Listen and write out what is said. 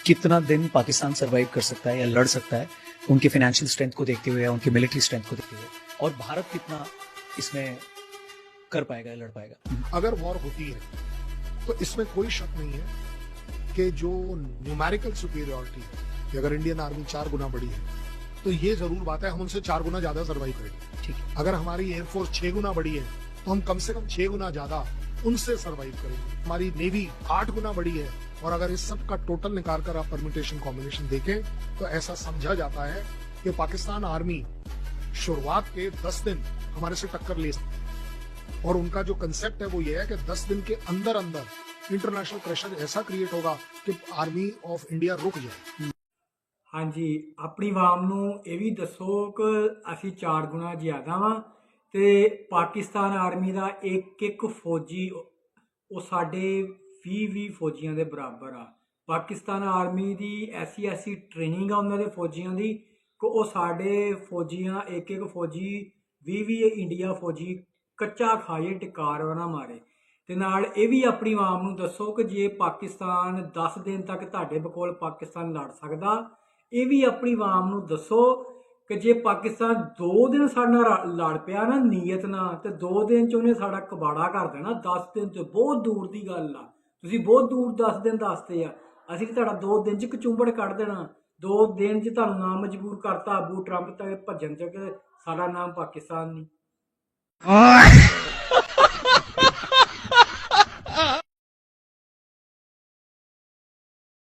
कितना दिन पाकिस्तान सर्वाइव कर सकता है या लड़ सकता है, उनके फाइनेंशियल स्ट्रेंथ को देखते हुए या उनकी मिलिट्री स्ट्रेंथ को देखते हुए, और भारत कितना इसमें कर पाएगा या लड़ पाएगा। अगर वॉर होती है तो इसमें कोई शक नहीं है कि जो न्यूमेरिकल सुपीरियरिटी है कि अगर इंडियन आर्मी 4 गुना बड़ी है तो ये जरूर बात है हम उनसे 4 गुना ज्यादा सर्वाइव करेंगे। ठीक है। अगर हमारी एयरफोर्स 6 गुना बड़ी है तो हम कम से कम 6 गुना ज्यादा उनसे सर्वाइव करेंगे। हमारी नेवी 8 गुना बड़ी है और अगर इस सब का टोटल निकाल कर आप परम्यूटेशन कॉम्बिनेशन देखें तो ऐसा समझा जाता है कि पाकिस्तान आर्मी शुरुआत के 10 दिन हमारे से टक्कर ले सकती है। और उनका जो कंसेप्ट है वो ये है कि 10 दिन के अंदर अंदर इंटरनेशनल प्रेशर ऐसा क्रिएट होगा कि आर्मी ऑफ इंडिया रुक जाए। हाँ जी, अपनी आवाम ਨੂੰ ਇਹ ਵੀ ਦੱਸੋ ਕਿ ਅਸੀਂ 4 ਗੁਣਾ ਜ਼ਿਆਦਾ ਵਾਂ ਤੇ ਪਾਕਿਸਤਾਨ ਆਰਮੀ ਦਾ ਇੱਕ ਫੌਜੀ ਉਹ ਸਾਡੇ 20 ਫੌਜੀਆਂ ਦੇ ਬਰਾਬਰ ਆ। ਪਾਕਿਸਤਾਨ ਆਰਮੀ ਦੀ ਐਸੀ ਟ੍ਰੇਨਿੰਗ ਆ ਉਹਨਾਂ ਦੇ ਫੌਜੀਆਂ ਦੀ ਕਿ ਉਹ ਸਾਡੇ ਫੌਜੀਆਂ ਇੱਕ ਫੌਜੀ 20 ਇੰਡੀਆ ਫੌਜੀ ਕੱਚਾ ਖਾਏ ਟਿਕਾਰ ਨਾ ਮਾਰੇ। ਤੇ ਨਾਲ ਇਹ ਵੀ ਆਪਣੀ ਆਵਾਮ ਨੂੰ ਦੱਸੋ ਕਿ ਜੇ ਪਾਕਿਸਤਾਨ 10 ਦਿਨ ਤੱਕ ਤੁਹਾਡੇ ਕੋਲ ਪਾਕਿਸਤਾਨ ਲੜ ਸਕਦਾ, ਇਹ ਵੀ ਆਪਣੀ ਆਵਾਮ ਨੂੰ ਦੱਸੋ ਕਿ ਜੇ ਪਾਕਿਸਤਾਨ 2 ਦਿਨ ਸਾਡੇ ਨਾਲ ਲੜ ਪਿਆ ਨਾ ਨੀਅਤ ਨਾਲ, ਤੇ 2 ਦਿਨ 'ਚ ਉਹਨੇ ਸਾਡਾ ਕਬਾੜਾ ਕਰ ਦੇਣਾ। 10 ਦਿਨ 'ਚ ਬਹੁਤ ਦੂਰ ਦੀ ਗੱਲ ਆ, ਤੁਸੀਂ ਬਹੁਤ ਦੂਰ 10 ਦਿਨ ਦੱਸਦੇ ਆ, ਅਸੀਂ ਤੁਹਾਡਾ 2 ਦਿਨ 'ਚ ਕਚੂੰਬੜ ਕੱਢ ਦੇਣਾ। 2 ਦਿਨ 'ਚ ਤੁਹਾਨੂੰ ਨਾ ਮਜਬੂਰ ਕਰਤਾ ਅਬੂ ਟਰੰਪ ਤੱਕ ਭੱਜਣ 'ਚ ਕਿ ਸਾਡਾ ਨਾਮ ਪਾਕਿਸਤਾਨ ਨਹੀਂ।